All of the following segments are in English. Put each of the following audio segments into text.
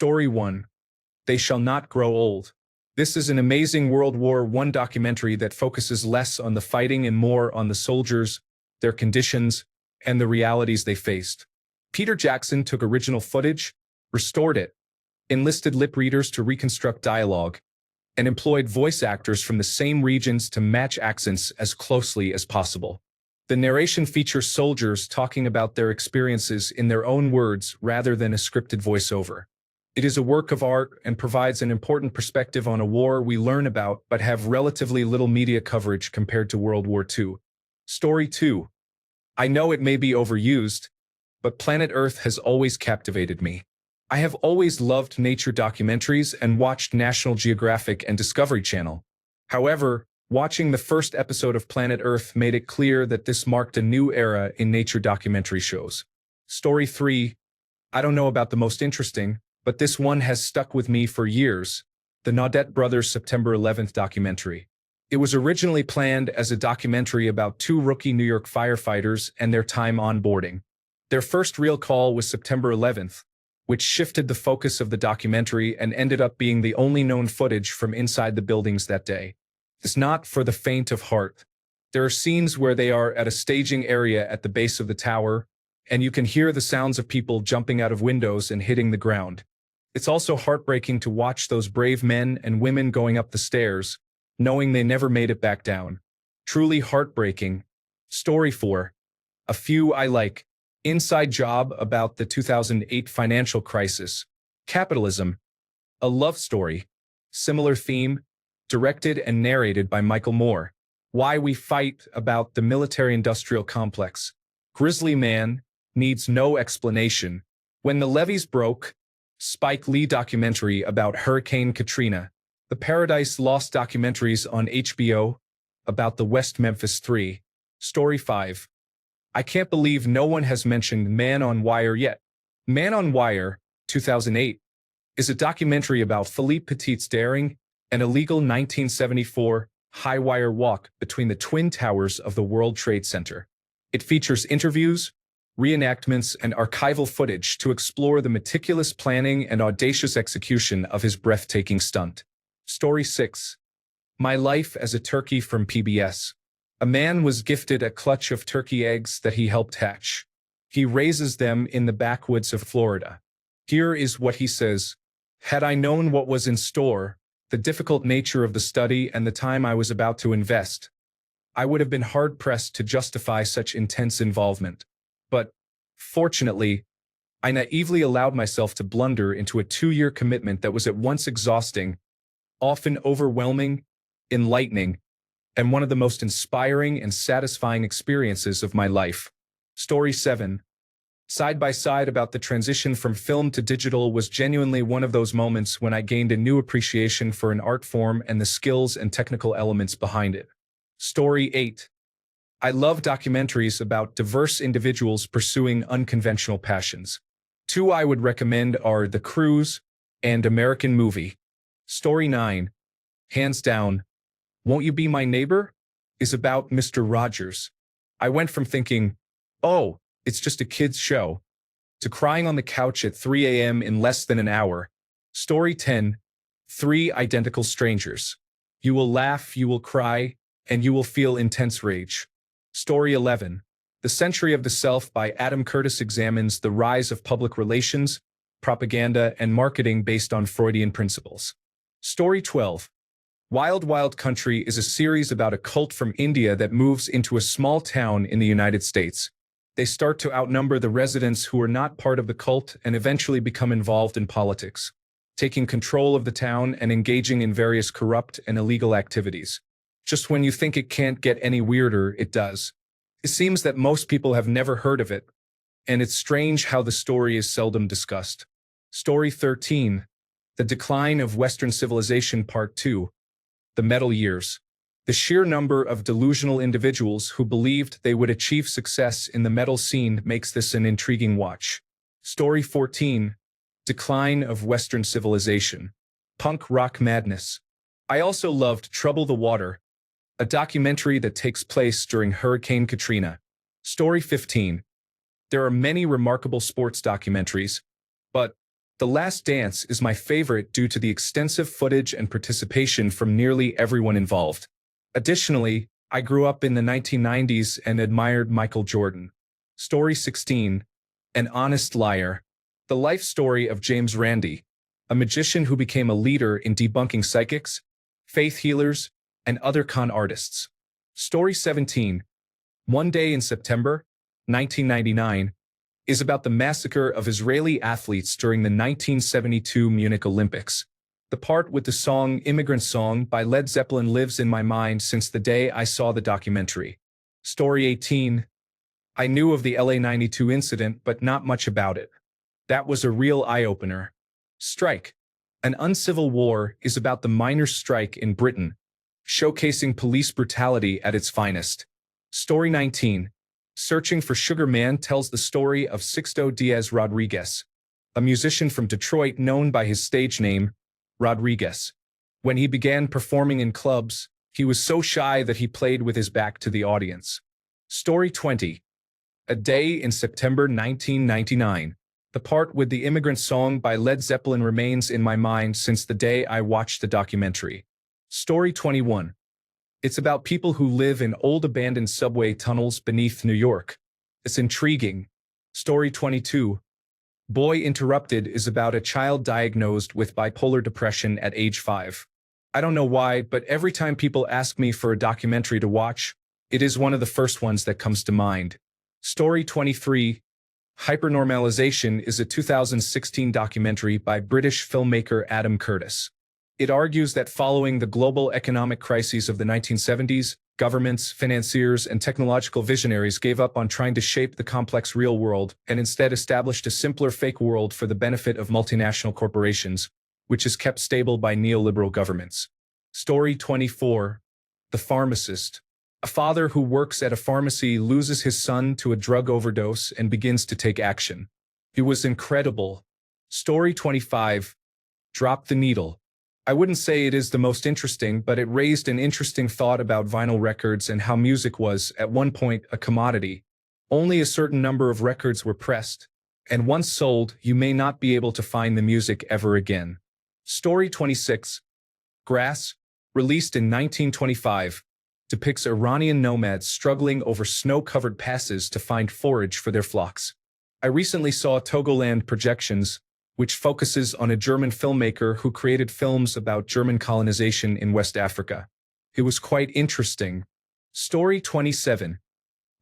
Story 1. They Shall Not Grow Old. This is an amazing World War I documentary that focuses less on the fighting and more on the soldiers, their conditions, and the realities they faced. Peter Jackson took original footage, restored it, enlisted lip readers to reconstruct dialogue, and employed voice actors from the same regions to match accents as closely as possible. The narration features soldiers talking about their experiences in their own words rather than a scripted voiceover. It is a work of art and provides an important perspective on a war we learn about but have relatively little media coverage compared to World War II. Story 2. I know it may be overused, but Planet Earth has always captivated me. I have always loved nature documentaries and watched National Geographic and Discovery Channel. However, watching the first episode of Planet Earth made it clear that this marked a new era in nature documentary shows. Story 3. I don't know about the most interesting, but this one has stuck with me for years. The Naudet Brothers September 11th documentary. It was originally planned as a documentary about two rookie New York firefighters and their time onboarding. Their first real call was September 11th, which shifted the focus of the documentary and ended up being the only known footage from inside the buildings that day. It's not for the faint of heart. There are scenes where they are at a staging area at the base of the tower, and you can hear the sounds of people jumping out of windows and hitting the ground. It's also heartbreaking to watch those brave men and women going up the stairs, knowing they never made it back down. Truly heartbreaking. Story 4. A few I like. Inside Job about the 2008 financial crisis. Capitalism. A love story. Similar theme. Directed and narrated by Michael Moore. Why We Fight about the military-industrial complex. Grizzly Man. Needs no explanation. When the Levees Broke. Spike Lee documentary about Hurricane Katrina. The Paradise Lost documentaries on HBO about the West Memphis 3. Story 5. I can't believe no one has mentioned Man on Wire yet. Man on Wire, 2008, is a documentary about Philippe Petit's daring and illegal 1974 high-wire walk between the Twin Towers of the World Trade Center. It features interviews, reenactments, and archival footage to explore the meticulous planning and audacious execution of his breathtaking stunt. Story 6. My Life as a Turkey from PBS. A man was gifted a clutch of turkey eggs that he helped hatch. He raises them in the backwoods of Florida. Here is what he says. Had I known what was in store, the difficult nature of the study and the time I was about to invest, I would have been hard-pressed to justify such intense involvement. But, fortunately, I naively allowed myself to blunder into a 2-year commitment that was at once exhausting, often overwhelming, enlightening, and one of the most inspiring and satisfying experiences of my life. Story 7. Side by Side about the transition from film to digital was genuinely one of those moments when I gained a new appreciation for an art form and the skills and technical elements behind it. Story 8. I love documentaries about diverse individuals pursuing unconventional passions. 2 I would recommend are The Cruise and American Movie. Story 9. Hands down, Won't You Be My Neighbor? Is about Mr. Rogers. I went from thinking, oh, it's just a kid's show, to crying on the couch at 3 a.m. in less than an hour. Story 10. 3 Identical Strangers. You will laugh, you will cry, and you will feel intense rage. Story 11. The Century of the Self by Adam Curtis examines the rise of public relations, propaganda, and marketing based on Freudian principles. Story 12. Wild Wild Country is a series about a cult from India that moves into a small town in the United States. They start to outnumber the residents who are not part of the cult and eventually become involved in politics, taking control of the town and engaging in various corrupt and illegal activities. Just when you think it can't get any weirder, it does. It seems that most people have never heard of it, and it's strange how the story is seldom discussed. Story 13. The Decline of Western Civilization Part 2. The Metal Years. The sheer number of delusional individuals who believed they would achieve success in the metal scene makes this an intriguing watch. Story 14. Decline of Western Civilization. Punk rock madness. I also loved Trouble the Water, a documentary that takes place during Hurricane Katrina. Story 15. There are many remarkable sports documentaries, but The Last Dance is my favorite due to the extensive footage and participation from nearly everyone involved. Additionally, I grew up in the 1990s and admired Michael Jordan. Story 16. An Honest Liar. The life story of James Randi, a magician who became a leader in debunking psychics, faith healers, and other con artists. Story 17. One Day in September, 1999, is about the massacre of Israeli athletes during the 1972 Munich Olympics. The part with the song Immigrant Song by Led Zeppelin lives in my mind since the day I saw the documentary. Story 18. I knew of the LA 92 incident, but not much about it. That was a real eye-opener. Strike. An Uncivil War is about the miners' strike in Britain, showcasing police brutality at its finest. Story 19. Searching for Sugar Man tells the story of Sixto Diaz Rodriguez, a musician from Detroit known by his stage name, Rodriguez. When he began performing in clubs, he was so shy that he played with his back to the audience. Story 20. A Day in September 1999. The part with the Immigrant Song by Led Zeppelin remains in my mind since the day I watched the documentary. Story 21. It's about people who live in old abandoned subway tunnels beneath New York. It's intriguing. Story 22. Boy Interrupted is about a child diagnosed with bipolar depression at age 5. I don't know why, but every time people ask me for a documentary to watch, it is one of the first ones that comes to mind. Story 23. Hypernormalization is a 2016 documentary by British filmmaker Adam Curtis. It argues that following the global economic crises of the 1970s, governments, financiers, and technological visionaries gave up on trying to shape the complex real world and instead established a simpler fake world for the benefit of multinational corporations, which is kept stable by neoliberal governments. Story 24. The Pharmacist. A father who works at a pharmacy loses his son to a drug overdose and begins to take action. It was incredible. Story 25. Drop the Needle. I wouldn't say it is the most interesting, but it raised an interesting thought about vinyl records and how music was, at one point, a commodity. Only a certain number of records were pressed, and once sold, you may not be able to find the music ever again. Story 26. Grass, released in 1925, depicts Iranian nomads struggling over snow-covered passes to find forage for their flocks. I recently saw Togoland Projections, which focuses on a German filmmaker who created films about German colonization in West Africa. It was quite interesting. Story 27.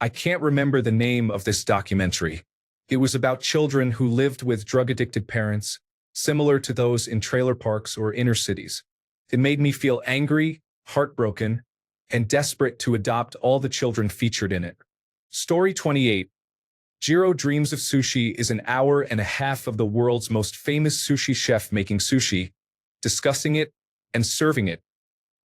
I can't remember the name of this documentary. It was about children who lived with drug-addicted parents, similar to those in trailer parks or inner cities. It made me feel angry, heartbroken, and desperate to adopt all the children featured in it. Story 28. Jiro Dreams of Sushi is an hour and a half of the world's most famous sushi chef making sushi, discussing it, and serving it,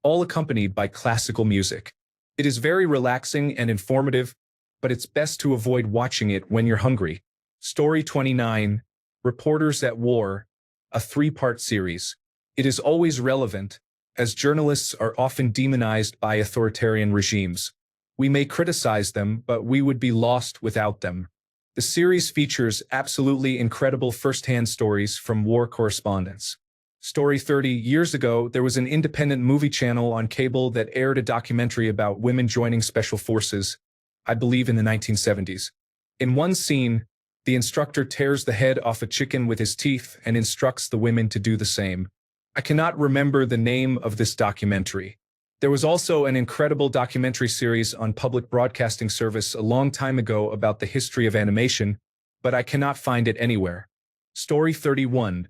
all accompanied by classical music. It is very relaxing and informative, but it's best to avoid watching it when you're hungry. Story 29. Reporters at War, a 3-part series. It is always relevant, as journalists are often demonized by authoritarian regimes. We may criticize them, but we would be lost without them. The series features absolutely incredible first-hand stories from war correspondents. Story 30. Years ago, there was an independent movie channel on cable that aired a documentary about women joining special forces, I believe in the 1970s. In one scene, the instructor tears the head off a chicken with his teeth and instructs the women to do the same. I cannot remember the name of this documentary. There was also an incredible documentary series on public broadcasting service a long time ago about the history of animation, but I cannot find it anywhere. Story 31.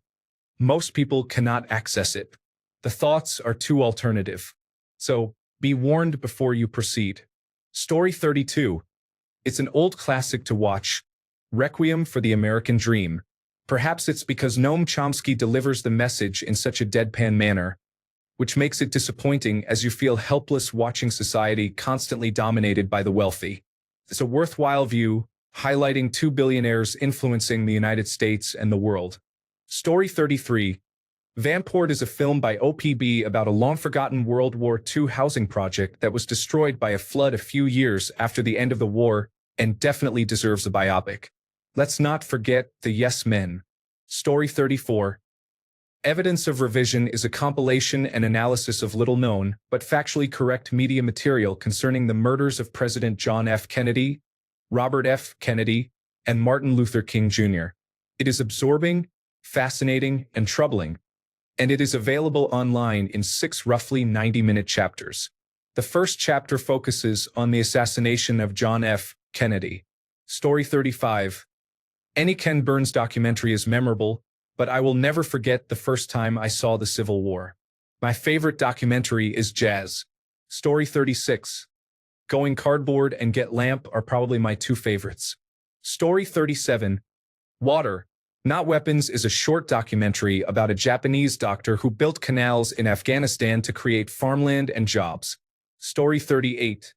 Most people cannot access it. The thoughts are too alternative. So, be warned before you proceed. Story 32. It's an old classic to watch, Requiem for the American Dream. Perhaps it's because Noam Chomsky delivers the message in such a deadpan manner, which makes it disappointing as you feel helpless watching society constantly dominated by the wealthy. It's a worthwhile view, highlighting 2 billionaires influencing the United States and the world. Story 33. Vamport is a film by OPB about a long-forgotten World War II housing project that was destroyed by a flood a few years after the end of the war and definitely deserves a biopic. Let's not forget the Yes Men. Story 34. Evidence of Revision is a compilation and analysis of little-known, but factually correct media material concerning the murders of President John F. Kennedy, Robert F. Kennedy, and Martin Luther King Jr. It is absorbing, fascinating, and troubling, and it is available online in 6 roughly 90-minute chapters. The first chapter focuses on the assassination of John F. Kennedy. Story 35. Any Ken Burns documentary is memorable, but I will never forget the first time I saw the Civil War. My favorite documentary is Jazz. Story 36. Going Cardboard and Get Lamp are probably my 2 favorites. Story 37. Water, Not Weapons is a short documentary about a Japanese doctor who built canals in Afghanistan to create farmland and jobs. Story 38.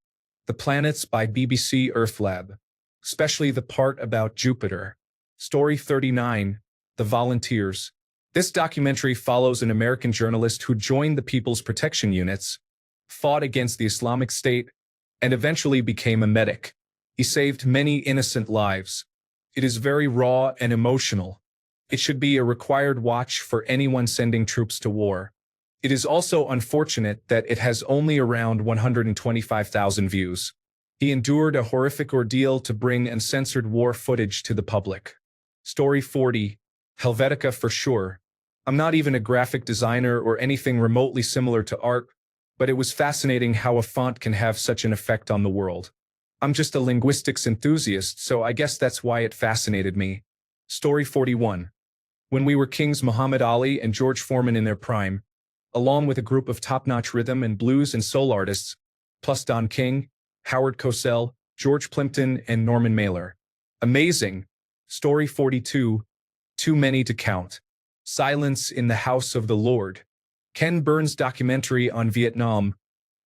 The Planets by BBC Earth Lab, especially the part about Jupiter. Story 39. The Volunteers. This documentary follows an American journalist who joined the People's Protection Units, fought against the Islamic State, and eventually became a medic. He saved many innocent lives. It is very raw and emotional. It should be a required watch for anyone sending troops to war. It is also unfortunate that it has only around 125,000 views. He endured a horrific ordeal to bring uncensored war footage to the public. Story 40. Helvetica for sure. I'm not even a graphic designer or anything remotely similar to art, but it was fascinating how a font can have such an effect on the world. I'm just a linguistics enthusiast, so I guess that's why it fascinated me. Story 41. When We Were Kings, Muhammad Ali and George Foreman in their prime, along with a group of top-notch rhythm and blues and soul artists, plus Don King, Howard Cosell, George Plimpton, and Norman Mailer. Amazing. Story 42. Too Many to Count. Silence in the House of the Lord. Ken Burns documentary on Vietnam,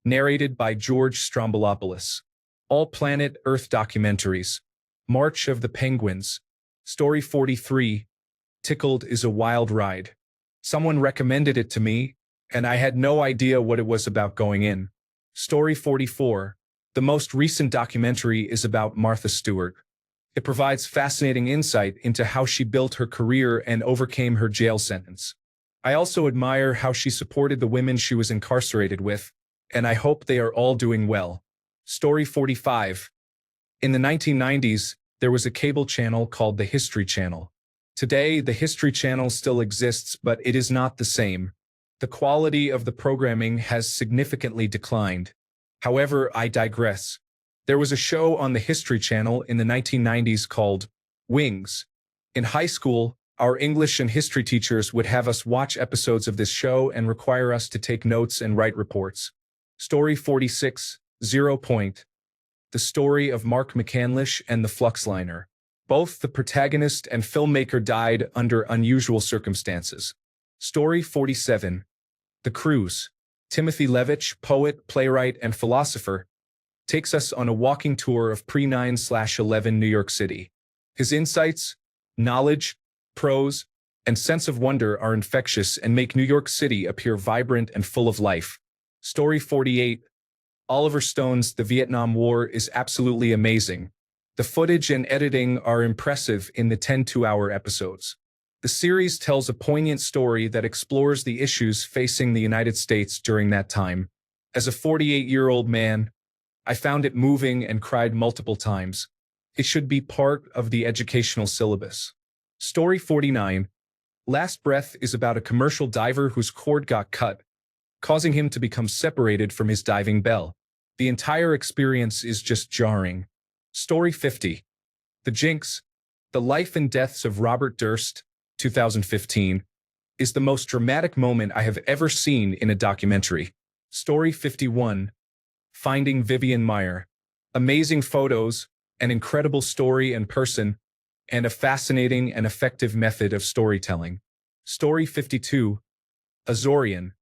narrated by George Stroumboulopoulos. All Planet Earth documentaries. March of the Penguins. Story 43. Tickled is a Wild Ride. Someone recommended it to me, and I had no idea what it was about going in. Story 44. The most recent documentary is about Martha Stewart. It provides fascinating insight into how she built her career and overcame her jail sentence. I also admire how she supported the women she was incarcerated with, and I hope they are all doing well. Story 45. In the 1990s, there was a cable channel called the History Channel. Today, the History Channel still exists, but it is not the same. The quality of the programming has significantly declined. However, I digress. There was a show on the History Channel in the 1990s called Wings. In high school, our English and history teachers would have us watch episodes of this show and require us to take notes and write reports. Story 46, 0 Point. The story of Mark McCandlish and the Fluxliner. Both the protagonist and filmmaker died under unusual circumstances. Story 47. The Cruise. Timothy Levitch, poet, playwright, and philosopher, takes us on a walking tour of pre-9/11 New York City. His insights, knowledge, prose, and sense of wonder are infectious and make New York City appear vibrant and full of life. Story 48. Oliver Stone's The Vietnam War is absolutely amazing. The footage and editing are impressive in the 10 two-hour episodes. The series tells a poignant story that explores the issues facing the United States during that time. As a 48-year-old man, I found it moving and cried multiple times. It should be part of the educational syllabus. Story 49. Last Breath is about a commercial diver whose cord got cut, causing him to become separated from his diving bell. The entire experience is just jarring. Story 50. The Jinx, The Life and Deaths of Robert Durst, 2015, is the most dramatic moment I have ever seen in a documentary. Story 51. Finding Vivian Maier. Amazing photos, an incredible story and person, and a fascinating and effective method of storytelling. Story 52. Azorian.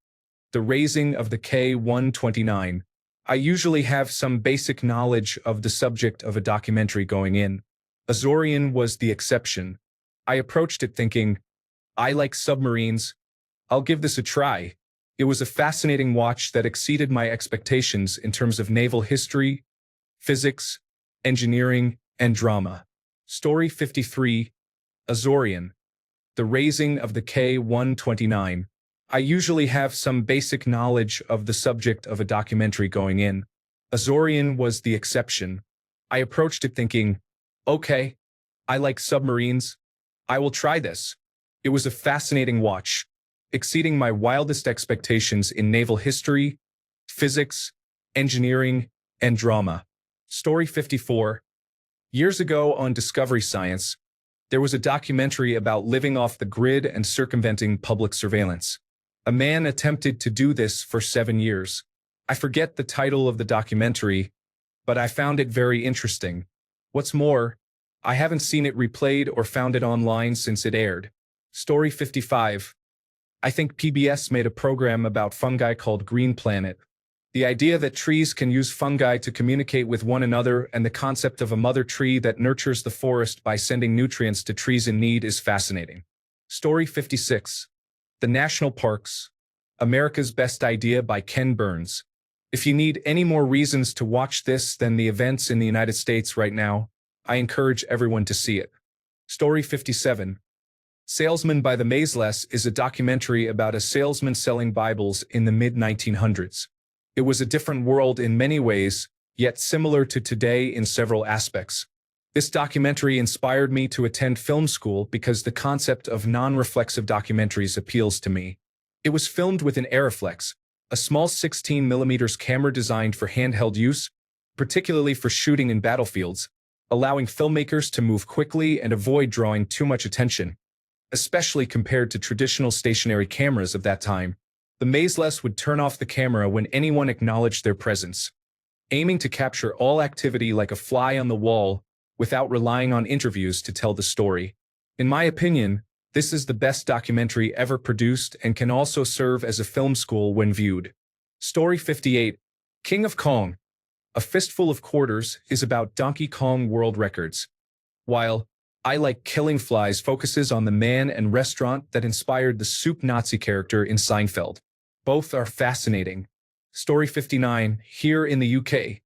The Raising of the K-129. I usually have some basic knowledge of the subject of a documentary going in. Azorian was the exception. I approached it thinking, I like submarines. I'll give this a try. It was a fascinating watch that exceeded my expectations in terms of naval history, physics, engineering, and drama. Story 53. Azorian. The Raising of the K-129. I usually have some basic knowledge of the subject of a documentary going in. Azorian was the exception. I approached it thinking, okay, I like submarines. I will try this. It was a fascinating watch, exceeding my wildest expectations in naval history, physics, engineering, and drama. Story 54. Years ago on Discovery Science, there was a documentary about living off the grid and circumventing public surveillance. A man attempted to do this for 7 years. I forget the title of the documentary, but I found it very interesting. What's more, I haven't seen it replayed or found it online since it aired. Story 55. I think PBS made a program about fungi called Green Planet. The idea that trees can use fungi to communicate with one another and the concept of a mother tree that nurtures the forest by sending nutrients to trees in need is fascinating. Story 56. The National Parks. America's Best Idea by Ken Burns. If you need any more reasons to watch this than the events in the United States right now, I encourage everyone to see it. Story 57. Salesman by the Mazeless is a documentary about a salesman selling Bibles in the mid-1900s. It was a different world in many ways, yet similar to today in several aspects. This documentary inspired me to attend film school because the concept of non-reflexive documentaries appeals to me. It was filmed with an Arriflex, a small 16mm camera designed for handheld use, particularly for shooting in battlefields, allowing filmmakers to move quickly and avoid drawing too much attention, especially compared to traditional stationary cameras of that time. The Mazeless would turn off the camera when anyone acknowledged their presence, aiming to capture all activity like a fly on the wall without relying on interviews to tell the story. In my opinion, this is the best documentary ever produced and can also serve as a film school when viewed. Story 58. King of Kong. A Fistful of Quarters is about Donkey Kong world records, while I Like Killing Flies focuses on the man and restaurant that inspired the Soup Nazi character in Seinfeld. Both are fascinating. Story 59. Here in the UK,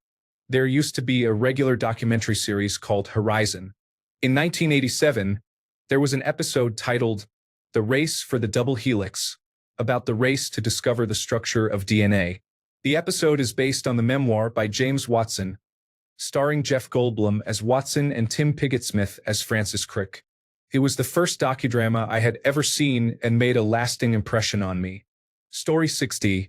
there used to be a regular documentary series called Horizon. In 1987, there was an episode titled The Race for the Double Helix, about the race to discover the structure of DNA. The episode is based on the memoir by James Watson, starring Jeff Goldblum as Watson and Tim Pigott-Smith as Francis Crick. It was the first docudrama I had ever seen and made a lasting impression on me. Story 60.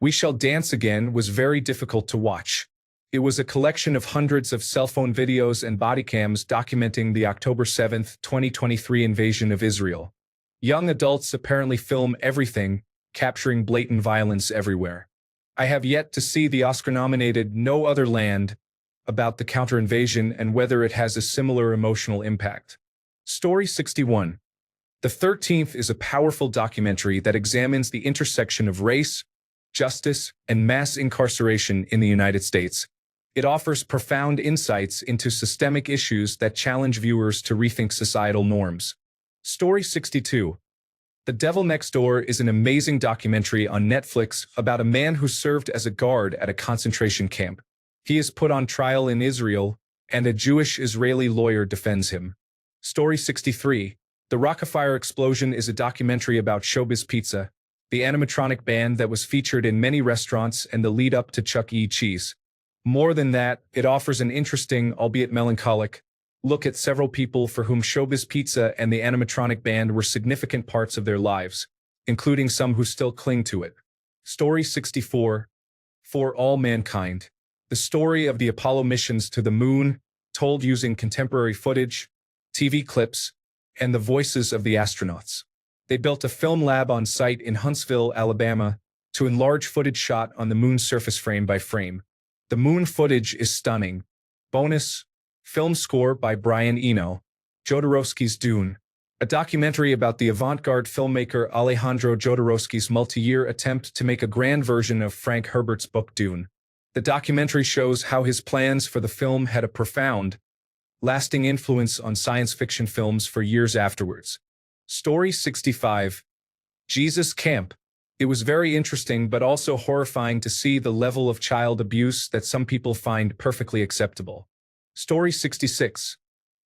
We Shall Dance Again was very difficult to watch. It was a collection of hundreds of cell phone videos and bodycams documenting the October 7, 2023 invasion of Israel. Young adults apparently film everything, capturing blatant violence everywhere. I have yet to see the Oscar-nominated No Other Land about the counter-invasion and whether it has a similar emotional impact. Story 61. The 13th is a powerful documentary that examines the intersection of race, justice, and mass incarceration in the United States. It offers profound insights into systemic issues that challenge viewers to rethink societal norms. Story 62. The Devil Next Door is an amazing documentary on Netflix about a man who served as a guard at a concentration camp. He is put on trial in Israel, and a Jewish-Israeli lawyer defends him. Story 63. The Rockafire Explosion is a documentary about Showbiz Pizza, the animatronic band that was featured in many restaurants and the lead-up to Chuck E. Cheese. More than that, it offers an interesting, albeit melancholic, look at several people for whom Showbiz Pizza and the animatronic band were significant parts of their lives, including some who still cling to it. Story 64. For All Mankind. The story of the Apollo missions to the moon, told using contemporary footage, TV clips, and the voices of the astronauts. They built a film lab on site in Huntsville, Alabama, to enlarge footage shot on the moon's surface frame by frame. The moon footage is stunning. Bonus, film score by Brian Eno, Jodorowsky's Dune, a documentary about the avant-garde filmmaker Alejandro Jodorowsky's multi-year attempt to make a grand version of Frank Herbert's book Dune. The documentary shows how his plans for the film had a profound, lasting influence on science fiction films for years afterwards. Story 65. Jesus Camp. It was very interesting but also horrifying to see the level of child abuse that some people find perfectly acceptable. Story 66.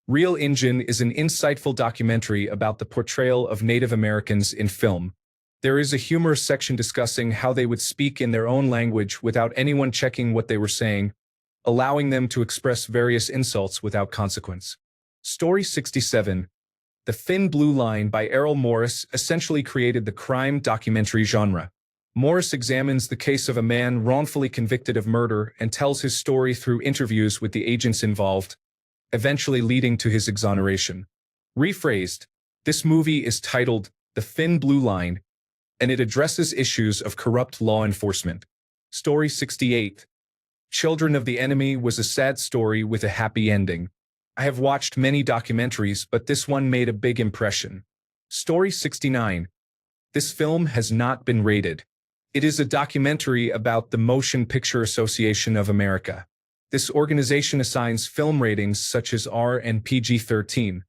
Real Engine is an insightful documentary about the portrayal of Native Americans in film. There is a humorous section discussing how they would speak in their own language without anyone checking what they were saying, allowing them to express various insults without consequence. Story 67. The Thin Blue Line by Errol Morris essentially created the crime documentary genre. Morris examines the case of a man wrongfully convicted of murder and tells his story through interviews with the agents involved, eventually leading to his exoneration. Rephrased, this movie is titled The Thin Blue Line, and it addresses issues of corrupt law enforcement. Story 68. Children of the Enemy was a sad story with a happy ending. I have watched many documentaries, but this one made a big impression. Story 69. This film has not been rated. It is a documentary about the Motion Picture Association of America. This organization assigns film ratings such as R and PG-13.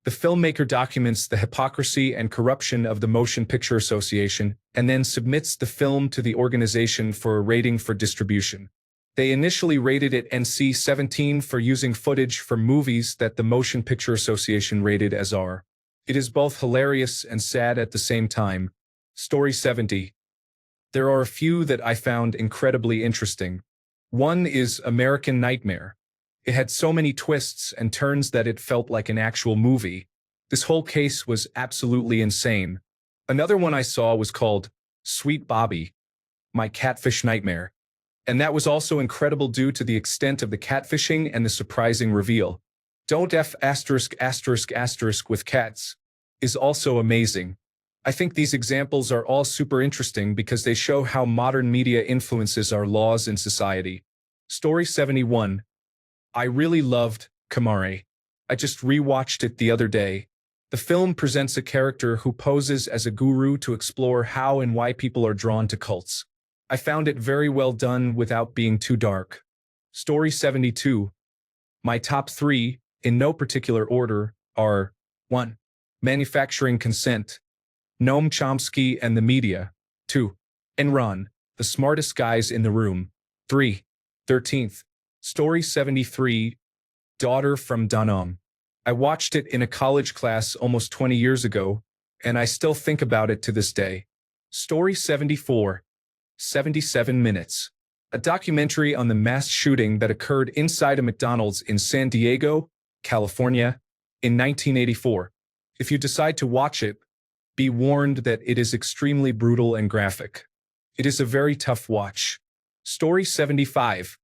The filmmaker documents the hypocrisy and corruption of the Motion Picture Association and then submits the film to the organization for a rating for distribution. They initially rated it NC-17 for using footage from movies that the Motion Picture Association rated as R. It is both hilarious and sad at the same time. Story 70. There are a few that I found incredibly interesting. One is American Nightmare. It had so many twists and turns that it felt like an actual movie. This whole case was absolutely insane. Another one I saw was called Sweet Bobby, My Catfish Nightmare. And that was also incredible due to the extent of the catfishing and the surprising reveal. Don't F*** with cats is also amazing. I think these examples are all super interesting because they show how modern media influences our laws in society. Story 71. I really loved Kamare. I just rewatched it the other day. The film presents a character who poses as a guru to explore how and why people are drawn to cults. I found it very well done without being too dark. Story 72. My top 3, in no particular order, are 1. Manufacturing Consent, Noam Chomsky and the Media. 2. Enron, the smartest guys in the room. 3. 13th. Story 73. Daughter from Dunham. I watched it in a college class almost 20 years ago, and I still think about it to this day. Story 74. 77 Minutes. A documentary on the mass shooting that occurred inside a McDonald's in San Diego, California, in 1984. If you decide to watch it, be warned that it is extremely brutal and graphic. It is a very tough watch. Story 75.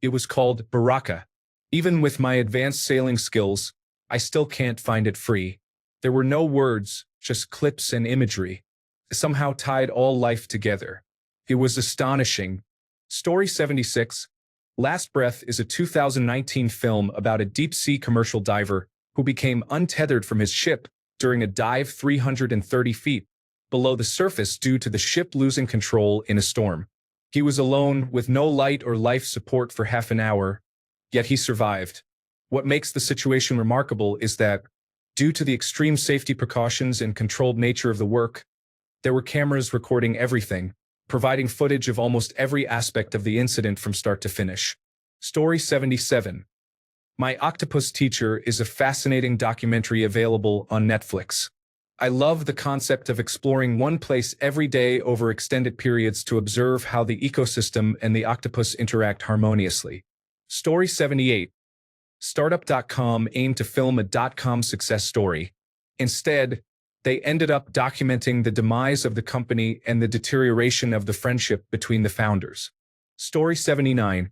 It was called Baraka. Even with my advanced sailing skills, I still can't find it free. There were no words, just clips and imagery. It somehow tied all life together. It was astonishing. Story 76. Last Breath is a 2019 film about a deep-sea commercial diver who became untethered from his ship during a dive 330 feet below the surface due to the ship losing control in a storm. He was alone with no light or life support for half an hour, yet he survived. What makes the situation remarkable is that, due to the extreme safety precautions and controlled nature of the work, there were cameras recording everything, providing footage of almost every aspect of the incident from start to finish. Story 77. My Octopus Teacher is a fascinating documentary available on Netflix. I love the concept of exploring one place every day over extended periods to observe how the ecosystem and the octopus interact harmoniously. Story 78. Startup.com aimed to film a dot-com success story. Instead, they ended up documenting the demise of the company and the deterioration of the friendship between the founders. Story 79.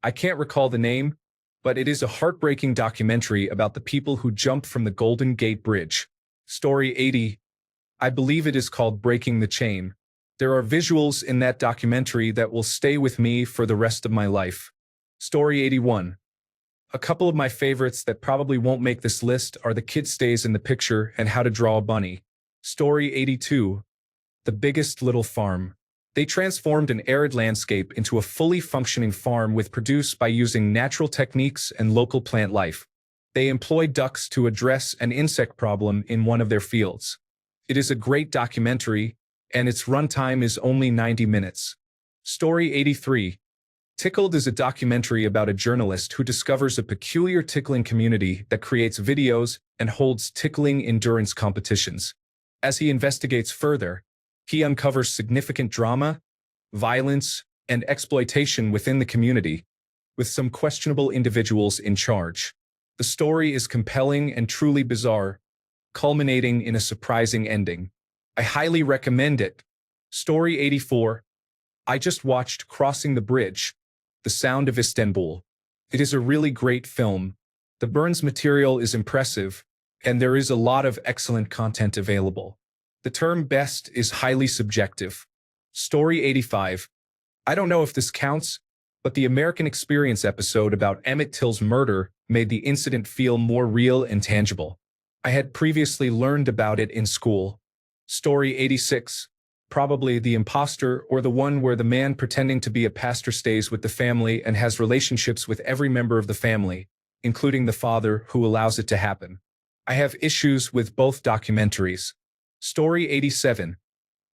I can't recall the name, but it is a heartbreaking documentary about the people who jumped from the Golden Gate Bridge. Story 80. I believe it is called Breaking the Chain. There are visuals in that documentary that will stay with me for the rest of my life. Story 81. A couple of my favorites that probably won't make this list are The Kid Stays in the Picture and How to Draw a Bunny. Story 82. The Biggest Little Farm. They transformed an arid landscape into a fully functioning farm with produce by using natural techniques and local plant life. They employed ducks to address an insect problem in one of their fields. It is a great documentary, and its runtime is only 90 minutes. Story 83. Tickled is a documentary about a journalist who discovers a peculiar tickling community that creates videos and holds tickling endurance competitions. As he investigates further, he uncovers significant drama, violence, and exploitation within the community, with some questionable individuals in charge. The story is compelling and truly bizarre, culminating in a surprising ending. I highly recommend it. Story 84. I just watched Crossing the Bridge, The Sound of Istanbul. It is a really great film. The Burns material is impressive, and there is a lot of excellent content available. The term best is highly subjective. Story 85. I don't know if this counts, but the American Experience episode about Emmett Till's murder made the incident feel more real and tangible. I had previously learned about it in school. Story 86. Probably The Imposter, or the one where the man pretending to be a pastor stays with the family and has relationships with every member of the family, including the father who allows it to happen. I have issues with both documentaries. Story 87.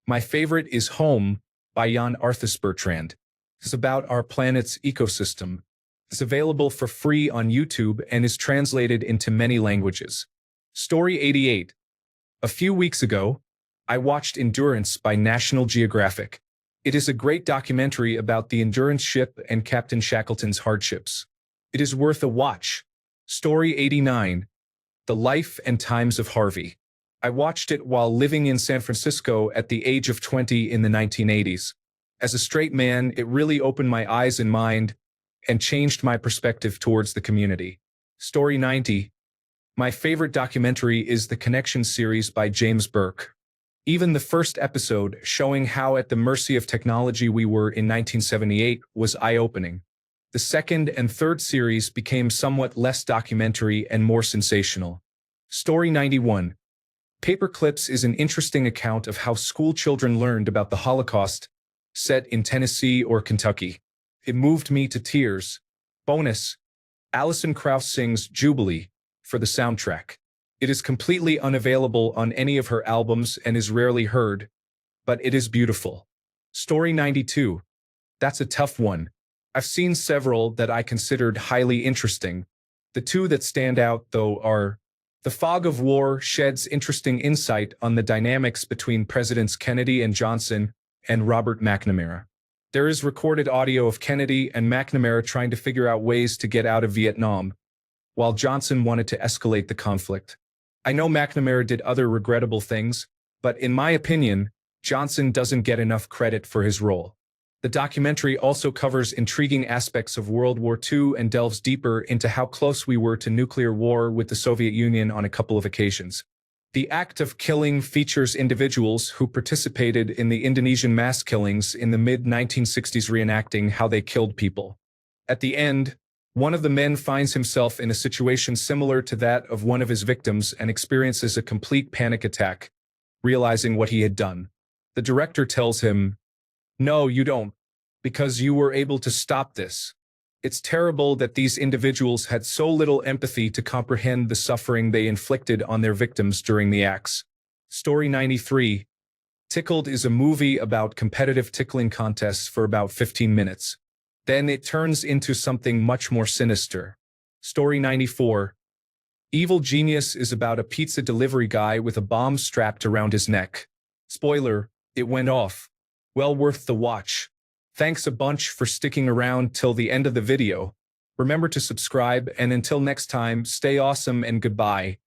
My favorite is Home by Jan Arthus Bertrand. It's about our planet's ecosystem. It's available for free on YouTube and is translated into many languages. Story 88. A few weeks ago, I watched Endurance by National Geographic. It is a great documentary about the Endurance ship and Captain Shackleton's hardships. It is worth a watch. Story 89. The Life and Times of Harvey. I watched it while living in San Francisco at the age of 20 in the 1980s. As a straight man, it really opened my eyes and mind and changed my perspective towards the community. Story 90. My favorite documentary is the Connection series by James Burke. Even the first episode, showing how at the mercy of technology we were in 1978, was eye-opening. The second and third series became somewhat less documentary and more sensational. Story 91. Paper Clips is an interesting account of how school children learned about the Holocaust, set in Tennessee or Kentucky. It moved me to tears. Bonus. Alison Krauss sings Jubilee for the soundtrack. It is completely unavailable on any of her albums and is rarely heard, but it is beautiful. Story 92. That's a tough one. I've seen several that I considered highly interesting. The two that stand out, though, are The Fog of War sheds interesting insight on the dynamics between Presidents Kennedy and Johnson and Robert McNamara. There is recorded audio of Kennedy and McNamara trying to figure out ways to get out of Vietnam, while Johnson wanted to escalate the conflict. I know McNamara did other regrettable things, but in my opinion, Johnson doesn't get enough credit for his role. The documentary also covers intriguing aspects of World War II and delves deeper into how close we were to nuclear war with the Soviet Union on a couple of occasions. The act of killing features individuals who participated in the Indonesian mass killings in the mid-1960s, reenacting how they killed people. At the end, one of the men finds himself in a situation similar to that of one of his victims and experiences a complete panic attack, realizing what he had done. The director tells him, "No, you don't, because you were able to stop this." It's terrible that these individuals had so little empathy to comprehend the suffering they inflicted on their victims during the acts. Story 93. Tickled is a movie about competitive tickling contests for about 15 minutes. Then it turns into something much more sinister. Story 94. Evil Genius is about a pizza delivery guy with a bomb strapped around his neck. Spoiler, it went off. Well worth the watch. Thanks a bunch for sticking around till the end of the video. Remember to subscribe, and until next time, stay awesome and goodbye.